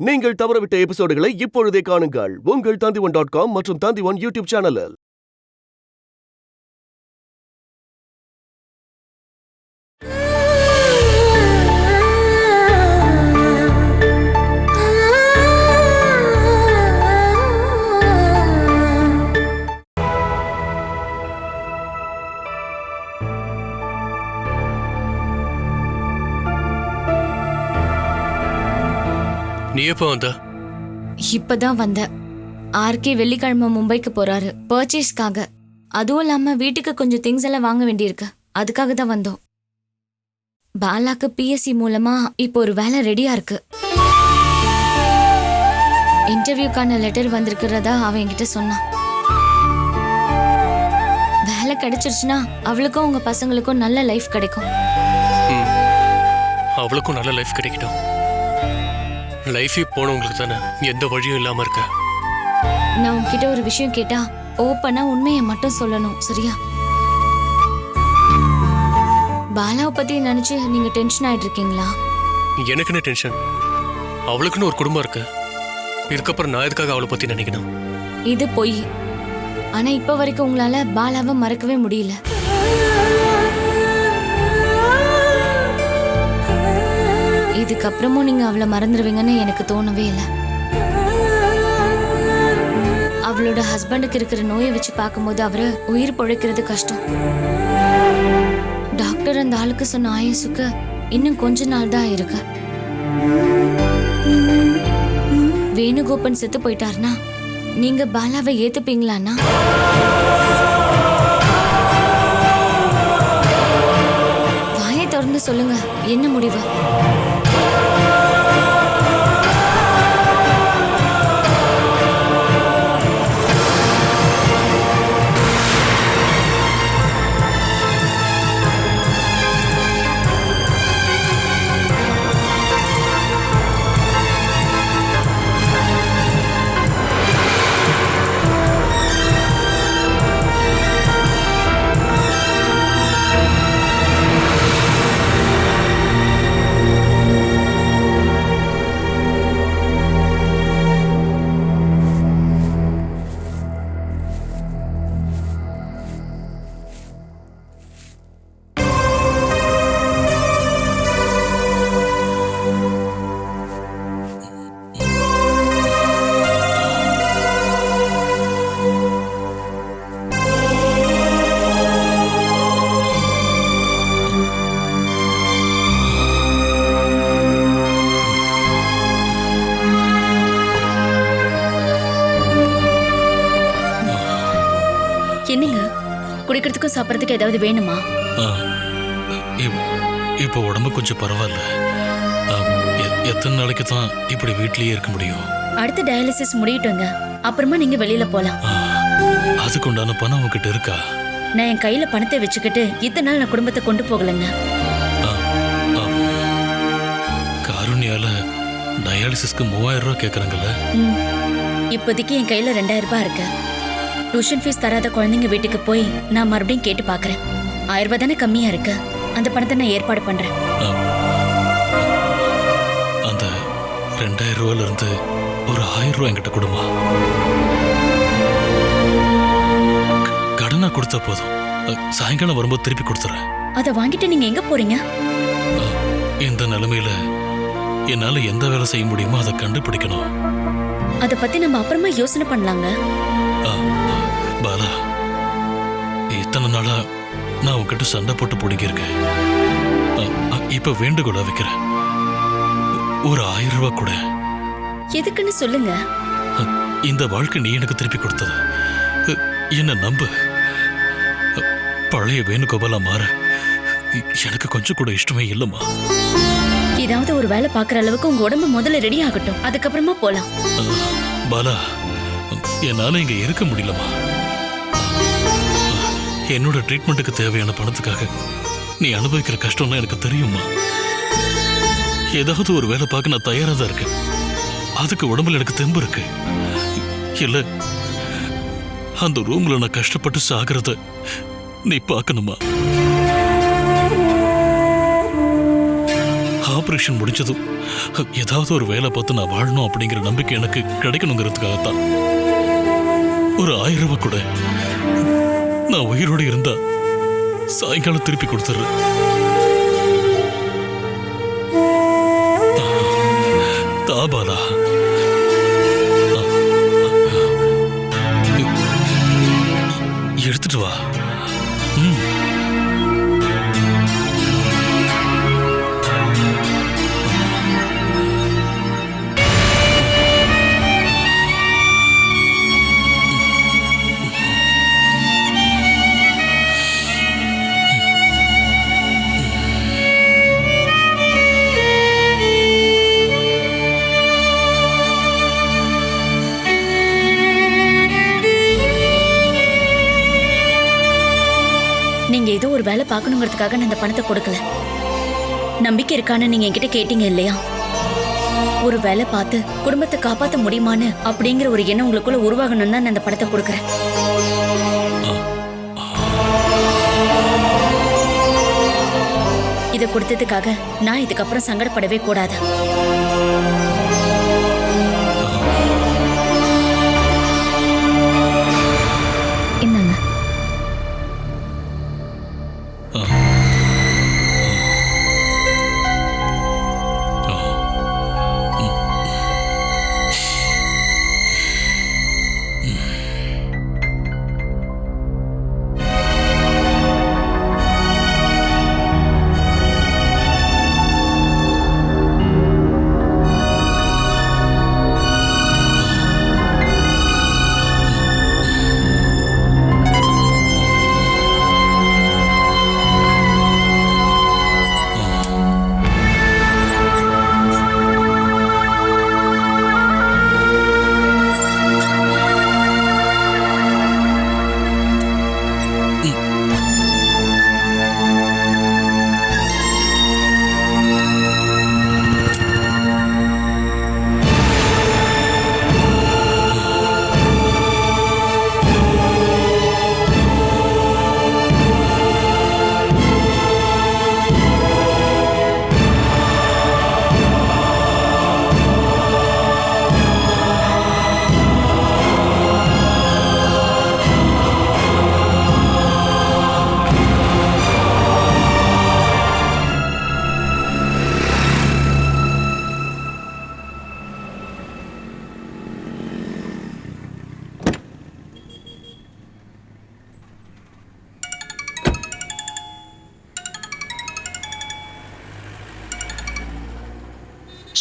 நீங்கள் தவறவிட்ட எபிசோடுகளை இப்பொழுதே காணுங்கள் உங்கள் Tandivan.com மற்றும் Tandivan யூடியூப் சேனலில். நீ எப்போ வந்த? இப்பதான் வந்த. ஆர்கே வெள்ளிக்கிழமை மும்பைக்கு போறாரு பர்ச்சேஸ்க்காக. அதுவும் இல்லாம வீட்டுக்கு கொஞ்சம் திங்ஸ் எல்லாம் வாங்க வேண்டியிருக்கு. அதுக்காக தான் வந்தோம். பாலாக்கு பிஎஸ்சி மூலமா இப்போ ஒரு வேலை ரெடியா இருக்கு. இன்டர்வியூக்கான லெட்டர் வந்திருக்கிறதா அவன் என்கிட்ட சொன்னான். வேலை கிடைச்சிருச்சுன்னா அவளுக்கும் உங்க பசங்களுக்கும் நல்ல லைஃப் கிடைக்கும். அவளுக்கும் நல்ல லைஃப் கிடைக்கட்டும். லைஃபே போனவங்களுக்கு தானே எந்த வழியும் இல்லாம இருக்க. நான் உன்கிட்ட ஒரு விஷயம் கேட்டா ஓப்பனா உண்மையை மட்டும் சொல்லணும், சரியா? பாலாவை பத்தி நினைச்சு நீங்க டென்ஷன் ஆயிட்டு இருக்கீங்களா? எனக்குன்னு டென்ஷன்? அவளுக்குன்னு ஒரு குடும்பம் இருக்கு. இதுக்கப்புறம் நான் எதுக்காக அவளை பத்தி நினைக்கணும்? இது பொய். ஆனா இப்ப வரைக்கும் உங்களால பாலாவை மறக்கவே முடியல. இதுக்கப்புறமும் நீங்க அவளை மறந்துடுவீங்கன்னு எனக்கு தோணவே இல்லை. அவளோட ஹஸ்பண்டுக்கு இருக்கிற நோயை வச்சு பார்க்கும்போது அவரு உயிர் பொழைக்கிறது கஷ்டம். டாக்டர் அந்த ஆளுக்கு சொன்ன ஆயுசுக்கு இன்னும் கொஞ்ச நாள் தான் இருக்கு. வேணுகோபன் செத்து போயிட்டாருன்னா நீங்க பாலாவை ஏத்துப்பீங்களான்னா? வாயை திறந்து சொல்லுங்க, என்ன முடிவு? என்னங்க, குடிக்கிறதுக்கும் சாப்பிட்றதுக்கு ஏதாவது வேணுமா? இப்போ உடம்பு கொஞ்சம் பரவாயில்ல. எத்தனை நாளைக்கு தான் இப்படி வீட்லயே இருக்க முடியும்? அடுத்த டயாலிசிஸ் முடியட்டுங்க, அப்புறமா நீங்க வெளியில போலாம். அதுக்கு உண்டான பணம் உங்ககிட்ட இருக்கா? நான் என் கையில பணத்தை வச்சுக்கிட்டு இத்தனை நாள் நான் குடும்பத்தை கொண்டு போகலங்க. காருண்யால டயாலிசிஸ்க்கு 3000 ரூபாய் கேக்குறாங்கல்ல? இப்போதைக்கு என் கையில 2000 ரூபாய் இருக்கு. டியூஷன் ஃபீஸ் தராத குழந்தைங்க வீட்டுக்கு போய் நான் மறுபடியும் கேட்டு பாக்குறேன். 1000 ரூபாய் தானே கம்மியா இருக்கு. அந்த பணத்தை நான் ஏற்பாடு பண்றேன். அந்த 2000 ரூபாயில இருந்து ஒரு 1000 ரூபாய் என்கிட்ட கொடுமா. கடனா கொடுத்தா போதும். சாயங்காலம் வரும்போது திருப்பி கொடுத்துறேன். அதை வாங்கிட்டு நீங்க எங்க போறீங்க? இந்த நிலைமையில என்னால எந்த வேலை செய்ய முடியுமோ அதை கண்டுபிடிக்கணும். அதை பத்தி நம்ம அப்புறமா யோசனை பண்ணலாங்க. பாலா, இத்தனை நாளா நான் உன்கிட்ட சண்டை போட்டு பிடிங்கிருக்கேன். இப்ப வேண்டுகோளா வைக்கிறேன், ஒரு 1000 ரூபாய் கூட. எதுக்குன்னு சொல்லுங்க. இந்த வாழ்க்கை நீ எனக்கு திருப்பி கொடுத்தது. என்ன நம்பு. பழைய வேணுகோபாலா மாற எனக்கு கொஞ்சம் கூட இஷ்டமே இல்லம்மா. ஏதாவது ஒரு வேலை பாக்குற அளவுக்கு உங்க உடம்பு முதல்ல ரெடி ஆகட்டும், அதுக்கப்புறமா போலாம். பாலா, என்னால இங்க இருக்க முடியலமா. என்னோட ட்ரீட்மெண்ட்டுக்கு தேவையான பணத்துக்காக நீ அனுபவிக்கிற கஷ்டம்லாம் எனக்கு தெரியுமா. ஏதாவது ஒரு வேலை பார்க்க நான் தயாரா தான் இருக்கேன். அதுக்கு உடம்புல எனக்கு தெம்பு இருக்கு. இல்ல அந்த ரூம்ல நான் கஷ்டப்பட்டு சாகிறத நீ பார்க்கணுமா? ஆபரேஷன் முடிஞ்சதும் ஏதாவது ஒரு வேலை பார்த்து நான் வாழணும் அப்படிங்கிற நம்பிக்கை எனக்கு கிடைக்கணுங்கிறதுக்காகத்தான். ஒரு 1000 ரூபாய் கூட நான் உயிரோடு இருந்தா சாயங்காலம் திருப்பி கொடுத்துட்றேன். தாபாலா, எடுத்துட்டு வா. நீங்க ஏதோ ஒரு வேலை பார்க்கணுங்கிறதுக்காக நான் இந்த பணத்தை கொடுக்கல. நம்பிக்கை இருக்கான்னு நீங்க என்கிட்ட கேட்டீங்க இல்லையா? ஒரு வேலை பார்த்து குடும்பத்தை காப்பாற்ற முடியுமான்னு அப்படிங்கிற ஒரு எண்ணம் உங்களுக்குள்ள உருவாகணும் தான் நான் இந்த பணத்தை கொடுக்கறேன். இதை கொடுத்ததுக்காக நான் இதுக்கப்புறம் சங்கடப்படவே கூடாது. என்னங்க?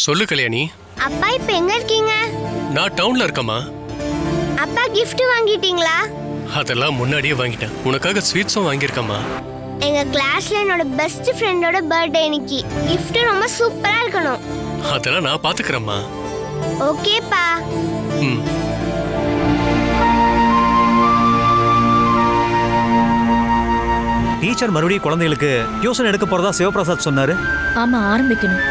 சொல்லு கல்யாணி. அப்பா இப்ப எங்க இருக்கீங்க? நான் டவுன்ல இருக்கேம்மா. அப்பா gift வாங்கிட்டீங்களா? அதெல்லாம் முன்னாடியே வாங்கிட்டேன். உனக்காக ஸ்வீட்ஸும் வாங்கியிருக்கேம்மா. எங்க கிளாஸ்ல என்னோட பெஸ்ட் ஃப்ரெண்டோட பர்த்டே இன்னைக்கு. gift ரொம்ப சூப்பரா இருக்கணும். அதெல்லாம் நான் பாத்துக்கிறேம்மா. ஓகேப்பா. ம். டீச்சர் மறுபடியும் குழந்தைகளுக்கு டியூஷன் எடுக்க போறதா சிவபிரசாத் சொன்னாரு. ஆமா, ஆரம்பிக்கணும்.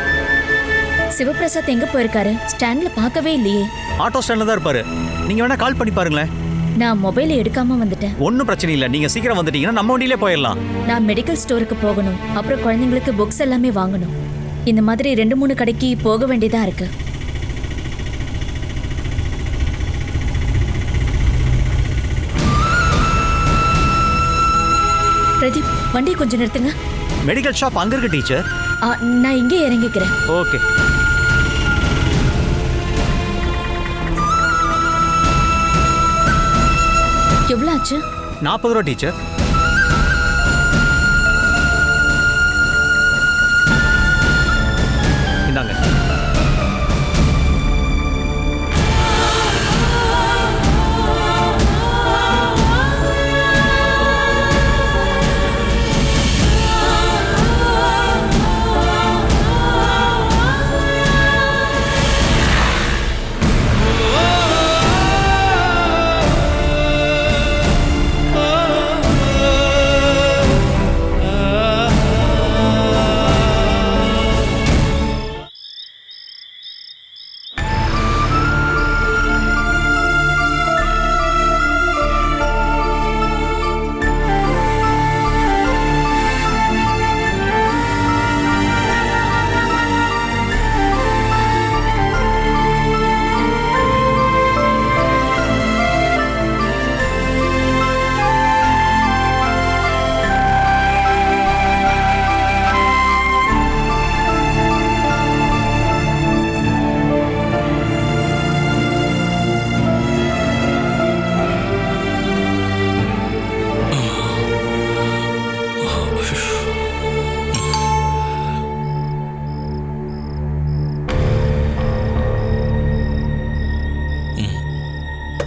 சிவபிரசாத் எங்க போயிருக்காரு? ஸ்டாண்ட்ல பார்க்கவே இல்லையே. ஆட்டோ ஸ்டாண்ட்ல தான் இருப்பாரு. நீங்க வேணா கால் பண்ணி பாருங்களேன். நான் மொபைலை எடுக்காம வந்துட்டேன். ஒன்றும் பிரச்சனை இல்லை. நீங்க சீக்கிரம் வந்துட்டீங்கன்னா நம்ம வண்டியிலே போயிடலாம். நான் மெடிக்கல் ஸ்டோருக்கு போகணும். அப்புறம் குழந்தைங்களுக்கு புக்ஸ் எல்லாமே வாங்கணும். இந்த மாதிரி 2-3 கடைக்கு போக வேண்டியதா இருக்கு. பிரதீப், வண்டி கொஞ்சம் நிறுத்துங்க. மெடிக்கல் ஷாப் அங்க இருக்கு டீச்சர். நான் இங்கே இறங்கிக்கிறேன். ஓகே. எவ்வளவு ஆச்சு? 40 ரூபா டீச்சர். இந்தாங்க.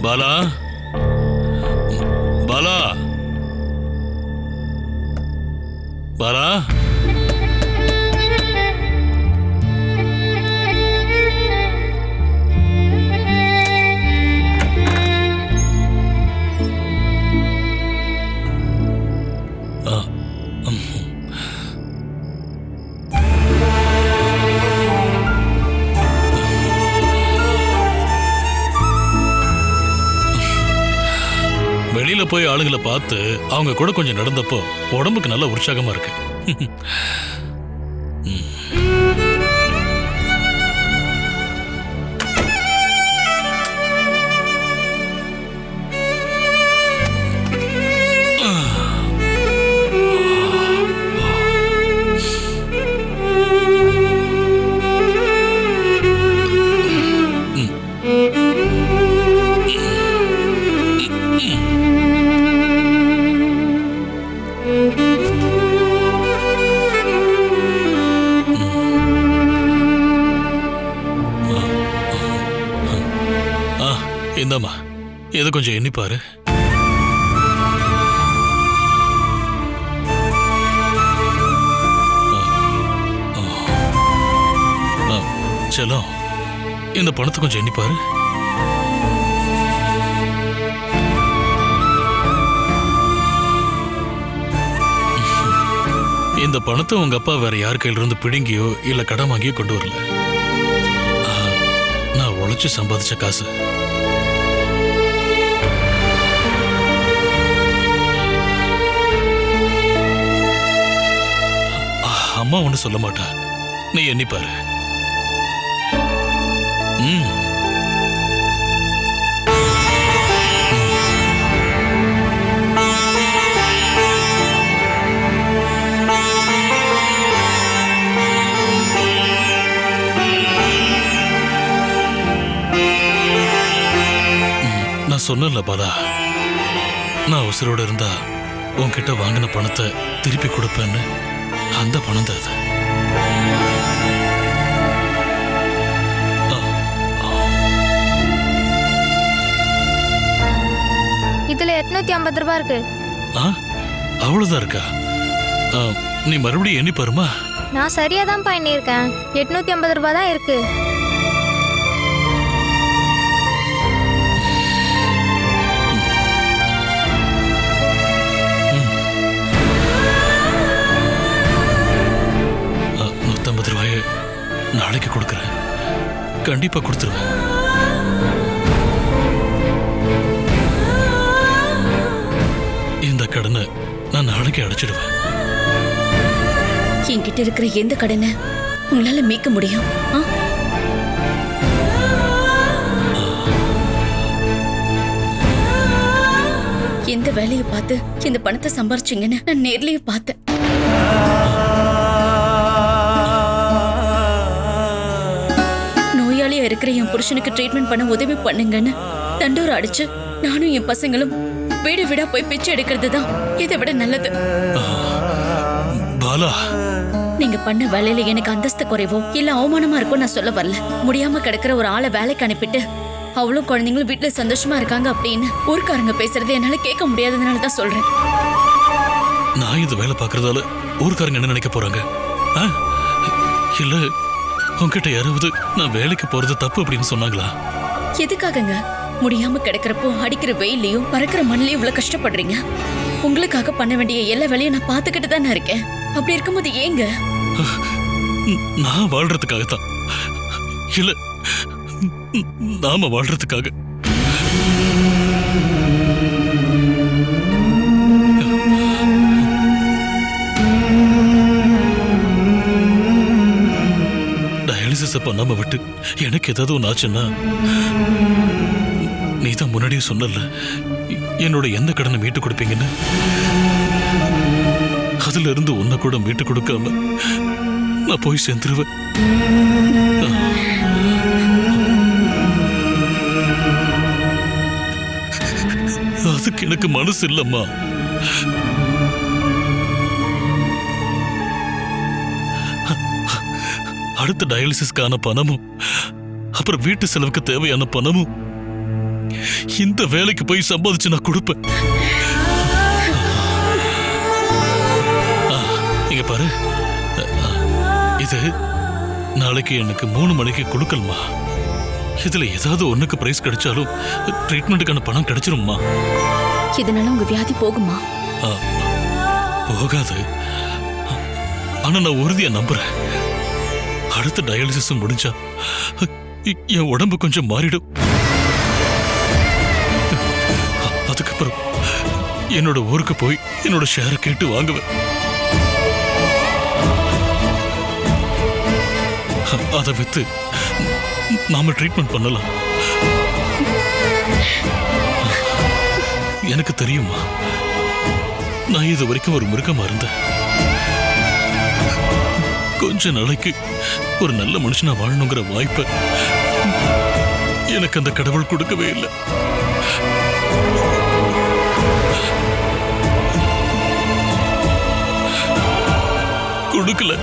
பாலா பாலா பாலா வெளியில போய் ஆளுங்களை பார்த்து அவங்க கூட கொஞ்சம் நடந்தப்போ உடம்புக்கு நல்ல உற்சாகமா இருக்கு. இந்தாம்மா, இதை கொஞ்சம் எண்ணி பாரு. செல்லம், இந்த பணத்தை கொஞ்சம் எண்ணி பாரு. இந்த பணத்தை உங்க அப்பா வேற யார் கையில இருந்து பிடுங்கியோ இல்ல கடன் வாங்கியோ கொண்டு வரல. நான் உழைச்சு சம்பாதிச்ச காசு. அம்மா ஒண்ணு சொல்ல மாட்டா, நீ எண்ணி பாரு. நான் சொன்னல பாலா, நான் உசுரோட இருந்தா உன்கிட்ட வாங்கின பணத்தை திருப்பி கொடுப்பேன்னு. அந்த பணம் தான் அது. இதுல 850 ரூபாய் இருக்கு. அவ்வளவுதான் இருக்கா? நீ மறுபடியும் எண்ணி பாருமா. நான் சரியா தான் பண்ணியிருக்கேன். 850 ரூபாய் தான் இருக்கு. நாளைக்கு கொடுக்குறேன், கண்டிப்பா கொடுத்துருவேன். இந்த கடனை நான் நாளைக்கு அடைச்சிடுவேன். என்கிட்ட இருக்கிற எந்த கடனை உங்களால மீட்க முடியும்? எந்த வேலையை பார்த்து இந்த பணத்தை சம்பாரிச்சிங்கன்னு நான் நேர்லயே பார்த்தேன். இருக்கிற என் புருஷனுக்கு ட்ரீட்மெண்ட் பண்ண உதவி பண்ணுங்கன்னு தண்டோரை அடிச்சு நானும் என் பசங்களும் வீடு வீடா போய் பிச்சை எடுக்கிறது தான் இதை விட நல்லது. பாலா, நீங்க பண்ண வேலையில எனக்கு அந்தஸ்து குறைவோ இல்ல அவமானமா இருக்கும் நான் சொல்ல வரல. முடியாம கிடக்கிற ஒரு ஆளை வேலைக்கு அனுப்பிட்டு அவளும் குழந்தைங்களும் வீட்டுல சந்தோஷமா இருக்காங்க அப்படின்னு ஊருக்காரங்க பேசுறது என்னால கேட்க முடியாததுனால தான் சொல்றேன். நான் இந்த வேலை பாக்குறதால ஊருக்காரங்க என்ன நினைக்க போறாங்க? இல்ல உன்கிட்ட யாராவது நான் வேலைக்கு போறது தப்பு அப்படின்னு சொன்னாங்களா? எதுக்காகங்க முடியாம கிடக்கிறப்போ அடிக்கிற வெயிலையும் பறக்கிற மண்ணிலையும் இவ்வளவு கஷ்டப்படுறீங்க? உங்களுக்காக பண்ண வேண்டிய எல்லா வேலையும் நான் பாத்துக்கிட்டு தானே இருக்கேன். அப்படி இருக்கும்போது ஏங்க? நான் வாழ்றதுக்காகத்தான், இல்ல நாம வாழ்றதுக்காக. டயாலிசிஸ் பண்ணாம விட்டு எனக்கு ஏதாவது ஒன்று ஆச்சுன்னா, நீ தான் முன்னாடியே சொன்னல என்னோட எந்த கடனை மீட்டு கொடுப்பீங்கன்னு. அதுல இருந்து உன்னை கூட மீட்டு கொடுக்காம நான் போய் சேர்ந்துருவேன். அதுக்கு எனக்கு மனசு இல்லம்மா. அடுத்த டயாலிசிஸ்க்கான பணமும் அப்புறம் வீட்டு செலவுக்கு தேவையான பணமும் இந்த வேலைக்கு போய் சம்பாதிச்சு நான் கொடுப்பேன். இங்க பாரு, இது நாளைக்கு எனக்கு 3 மணிக்கு கொடுக்கல்மா. இதுல ஏதாவது ஒண்ணுக்கு பிரைஸ் கிடைச்சாலும் ட்ரீட்மெண்ட்டுக்கான பணம் கிடைச்சிரும்மா. இதனால உங்க வியாதி போகுமா? போகாது. ஆனா நான் உறுதியா நம்புறேன், அடுத்த டயாலிசிஸ் முடிஞ்சா என் உடம்பு கொஞ்சம் மாறிடும். அதுக்கப்புறம் என்னோட ஊருக்கு போய் என்னோட ஷேரை கேட்டு வாங்குவேன். அதை வித்து நாம ட்ரீட்மெண்ட் பண்ணலாம். எனக்கு தெரியுமா, நான் இது வரைக்கும் ஒரு மிருகமா இருந்தேன். கொஞ்ச நாளைக்கு ஒரு நல்ல மனுஷனா வாழணுங்கிற வாய்ப்பை எனக்கு அந்த கடவுள் கொடுக்கவே இல்லை. கொடுக்கல.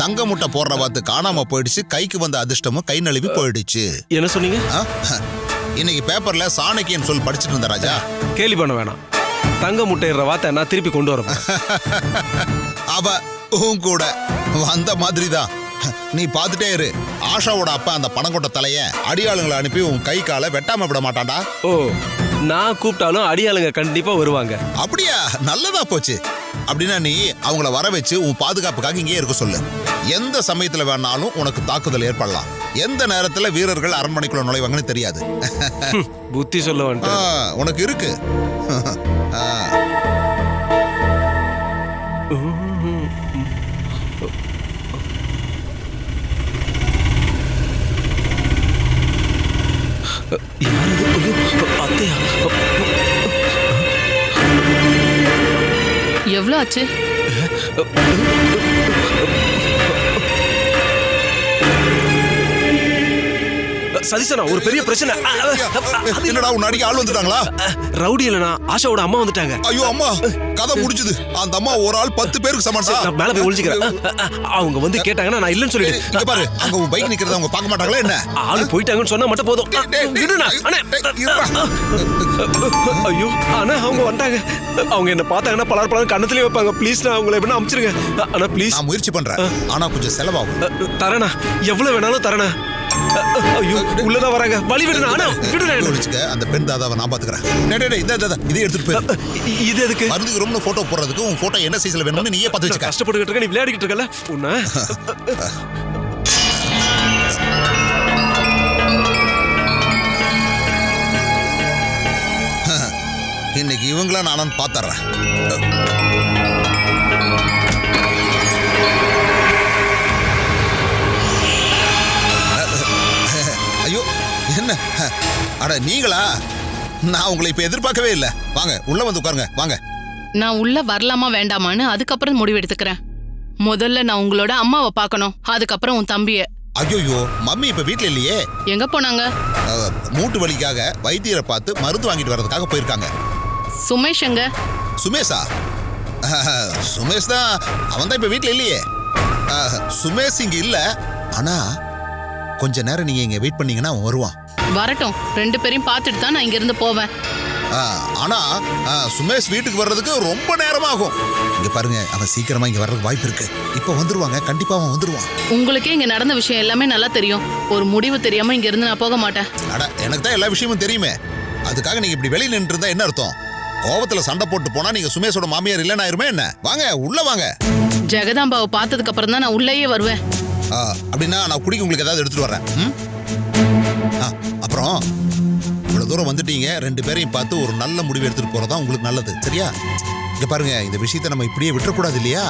தங்க முட்டை போடுற வாத்து காணாம போயிடுச்சு, கைக்கு வந்த அதிர்ஷ்டமும் கை நழுவி போயிடுச்சு. என்ன சொன்னீங்க? இன்னைக்கு பேப்பர்ல சாணக்கியன் சொல் படிச்சுட்டு இருந்த ராஜா. கேலி பண்ண வேணாம். தங்க முட்டையிற வார்த்தை நான் திருப்பி கொண்டு வரேன். அவ உன் கூட வந்த மாதிரி தான். நீ பாத்துட்டே இரு. ஆஷாவோட அப்பா அந்த பணங்கொட்ட தலைய அடியாளுங்களை அனுப்பி உன் கை காலை வெட்டாம விட மாட்டான்டா. ஓ, நான் கூப்பிட்டாலும் அடியாளுங்க கண்டிப்பா வருவாங்க. அப்படியா? நல்லதா போச்சு. அப்படின்னா நீ அவங்கள வர வச்சு உன் பாதுகாப்புக்காக இங்கே இருக்க சொல்லு. எந்த சமயத்துல வேணாலும் உனக்கு தாக்குதல் ஏற்படலாம். எந்த நேரத்துல வீரர்கள் அரண்மனைக்குள்ள நுழைவாங்கன்னு தெரியாது. புத்தி சொல்ல வந்துட்டேன். உனக்கு இருக்கு. எவ்வளவு ஆச்சு? சதீசனா, ஒரு பெரிய பிரச்சனை. என்னடா உன் அடிக்க ஆள் வந்துட்டாங்களா? ரவுடி இல்லனா ஆஷாவோட அம்மா வந்துட்டாங்க. ஐயோ அம்மா, கதை முடிஞ்சது. அந்த அம்மா ஒரு ஆள் 10 பேருக்கு சமம். நான் மேல போய் ஒளிஞ்சிக்கிறேன். அவங்க வந்து கேட்டாங்கன்னா நான் இல்லன்னு சொல்லிடு. இங்க பாரு, அங்க உன் பைக் நிக்கிறத அவங்க பார்க்க மாட்டாங்களா என்ன? ஆளு போயிட்டாங்கன்னு சொன்னா மட்டும் போதும். ஐயோ அண்ணா, அவங்க வந்துட்டாங்க. அவங்க என்ன பார்த்தாங்கன்னா பலர் பலர் கண்ணத்திலே வைப்பாங்க. ப்ளீஸ் நான் அவங்களை எப்படின்னா அனுப்பிச்சிருங்க. ஆனா ப்ளீஸ். நான் முயற்சி பண்றேன், ஆனா கொஞ்சம் செலவாகும். தரணா, எவ்வளவு வேணாலும் தரணா. ஐயோ உள்ளதா வராங்க. வழி விடுனா. ஆனா விடுங்க. அந்த பெண் தாதாவை நான் பாத்துக்கிறேன். இதே எடுத்துட்டு போய். இது எதுக்கு? மருந்து ரொம்ப போட்டோ போடுறதுக்கு. உன் போட்டோ என்ன சைஸ்ல வேணும்னு நீயே பார்த்து வச்சுக்க. கஷ்டப்பட்டுக்கிட்டு இருக்க, நீ விளையாடிக்கிட்டு இருக்கல உன்ன. இன்னைக்கு இவங்களா நானும் பாத்துறேன். ஐயோ என்ன அட நீங்களா? நான் உங்களை இப்ப எதிர்பார்க்கவே இல்லை. வாங்க உள்ள வந்து உட்காருங்க. வாங்க. நான் உள்ள வரலாமா வேண்டாமான்னு அதுக்கப்புறம் முடிவு எடுத்துக்கிறேன். முதல்ல நான் உங்களோட அம்மாவை பார்க்கணும், அதுக்கப்புறம் உன் தம்பிய. ஐயோ, மம்மி இப்ப வீட்டுல இல்லையே. எங்க போனாங்க? மூட்டு வலிக்காக வைத்தியரை பார்த்து மருந்து வாங்கிட்டு வர்றதுக்காக போயிருக்காங்க. சுமேஷ் எங்க? சுமேஷா? சுமேஷ் தான், அவன் தான் இப்ப வீட்டுல இல்லையே. சுமேஷ் இங்க இல்ல. ஆனா கொஞ்ச நேரம் நீங்க இங்க வெயிட் பண்ணீங்கன்னா அவன் வருவான். வரட்டும், 2 பேரையும் பார்த்துட்டு தான் நான் இங்க இருந்து போவேன். ஆனா சுமேஷ் வீட்டுக்கு வர்றதுக்கு ரொம்ப நேரமாகும். இங்க பாருங்க, அவன் சீக்கிரமா இங்க வர்றதுக்கு வாய்ப்பு இருக்கு. இப்ப வந்துருவாங்க, கண்டிப்பா அவன் வந்துருவான். உங்களுக்கே இங்க நடந்த விஷயம் எல்லாமே நல்லா தெரியும். ஒரு முடிவு தெரியாம இங்க இருந்து நான் போக மாட்டேன். அட, எனக்கு தான் எல்லா விஷயமும் தெரியுமே. அதுக்காக நீங்க இப்படி வெளியே நின்று இருந்தா என்ன அர்த்தம்? கோவத்துல சண்டை போட்டு போனா நீங்க சுமேஷோட மாமியார் இல்லைன்னு ஆயிருமே என்ன? வாங்க உள்ள வாங்க. ஜெகதாம்பாவை பார்த்ததுக்கு அப்புறம் தான் நான் உள்ளேயே வருவேன். அப்படின்னா நான் குடிக்க உங்களுக்கு ஏதாவது எடுத்துட்டு வரேன். அப்புறம் இவ்வளவு தூரம் வந்துட்டீங்க, 2 பேரையும் பார்த்து ஒரு நல்ல முடிவு எடுத்துட்டு போறதா உங்களுக்கு நல்லது, சரியா? இங்க பாருங்க, இந்த விஷயத்தை நம்ம இப்படியே விட்டுறக்கூடாது இல்லையா?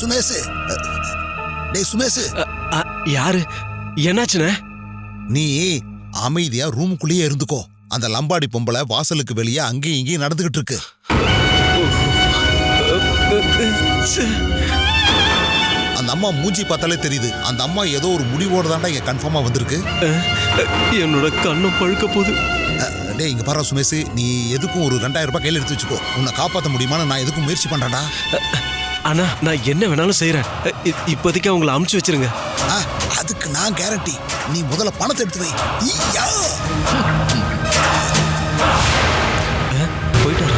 சுமேஷ், டேய் சுமேஷ். யாரு? என்னாச்சுண்ணே? நீ அமைதியா ரூமுக்குள்ளேயே இருந்துக்கோ. அந்த லம்பாடி பொம்பளை வாசலுக்கு வெளியே அங்கேயும் இங்கேயும் நடந்துகிட்டு இருக்கு. அந்த அம்மா மூஞ்சி பார்த்தாலே தெரியுது. அந்த அம்மா ஏதோ ஒரு முடிவோட தாண்டா இங்க கன்ஃபார்மா வந்திருக்கு. என்னோட கண்ணும் பழுக்க போகுது. டேய் இங்க பாரு சுமேஷ், நீ எதுக்கும் ஒரு 2000 ரூபாய் கையில எடுத்து வச்சுக்கோ. உன்னை காப்பாற்ற முடியுமான்னு நான் எதுக்கும் முயற்சி பண்றேன்டா. அண்ணா, நான் என்ன வேணாலும் செய்யறேன். இப்போதைக்கு அவங்களை அமுச்சு வச்சிருங்க. அதுக்கு நான் கேரண்டி. நீ முதல்ல பணத்தை எடுத்து வை. போயிட்டாரு.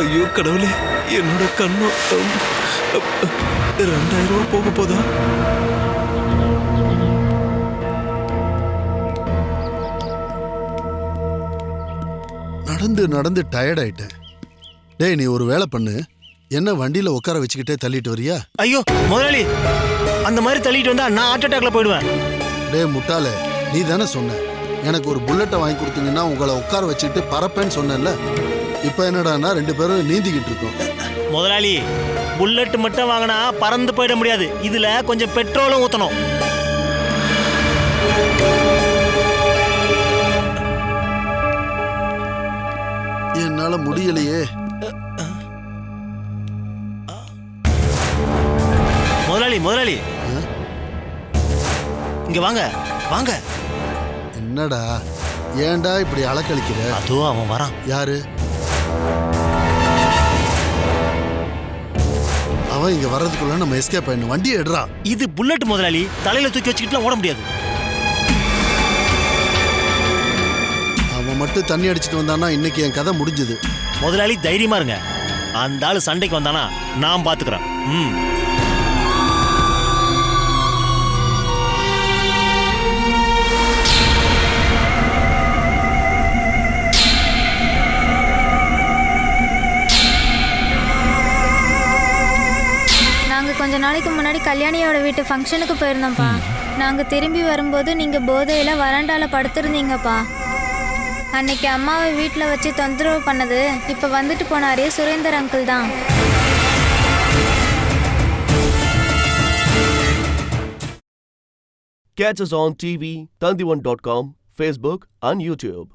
ஐயோ கடவுளே, என்னோட கண்ணும் 2000 ரூபாய் போக போதா? நடந்து நடந்து டயர்ட் ஆயிட்டேன். டேய் நீ ஒரு வேலை பண்ணு, என்ன வண்டியில உட்கார வச்சுக்கிட்டே தள்ளிட்டு வரியா? ஐயோ முதலாளி, அந்த மாதிரி தள்ளிட்டு வந்தா நான் ஹார்ட் அட்டாக்ல போயிடுவேன். டேய் முட்டாளே, நீ தானே சொன்ன எனக்கு ஒரு புல்லட்டை வாங்கி கொடுத்தீங்கன்னா உங்களை உட்கார வச்சுக்கிட்டு பறப்பேன்னு சொன்னேன்ல. இப்போ என்னடான்னா 2 பேரும் நீந்திக்கிட்டு இருக்கோம். முதலாளி, புல்லட் மட்டும் வாங்கினா பறந்து போயிட முடியாது. இதுல கொஞ்சம் பெட்ரோலும் ஊத்தணும். என்னால முடியலையே. முதலாளி இங்க வாங்க வாங்க. என்னடா, ஏன்டா இப்படி அலக்கழிக்கிற? அதோ அவன் வரான். யாரு அவன்? இங்க வர்றதுக்குள்ள நம்ம எஸ்கேப் ஆயிடணும். வண்டியை எடுறா. இது புல்லட் முதலாளி, தலையில தூக்கி வச்சுக்கிட்டுலாம் ஓட முடியாது. அவன் மட்டும் தண்ணி அடிச்சிட்டு வந்தானா இன்னைக்கு என் கதை முடிஞ்சது. முதலாளி தைரியமா இருங்க. அந்த ஆளு சண்டைக்கு வந்தானா நான் பாத்துக்கிறேன். நாங்கள் கொஞ்ச நாளைக்கு முன்னாடி கல்யாணியோட வீட்டு ஃபங்க்ஷனுக்கு போயிருந்தோம்ப்பா. நாங்கள் திரும்பி வரும்போது நீங்கள் போதையில் வராண்டால படுத்திருந்தீங்கப்பா. அன்னைக்கு அம்மாவை வீட்டில் வச்சு தொந்தரவு பண்ணது இப்போ வந்துட்டு போனாரே சுரேந்தர் அங்கிள் தான். Catch us on TV, Tandivan.com, Facebook and YouTube.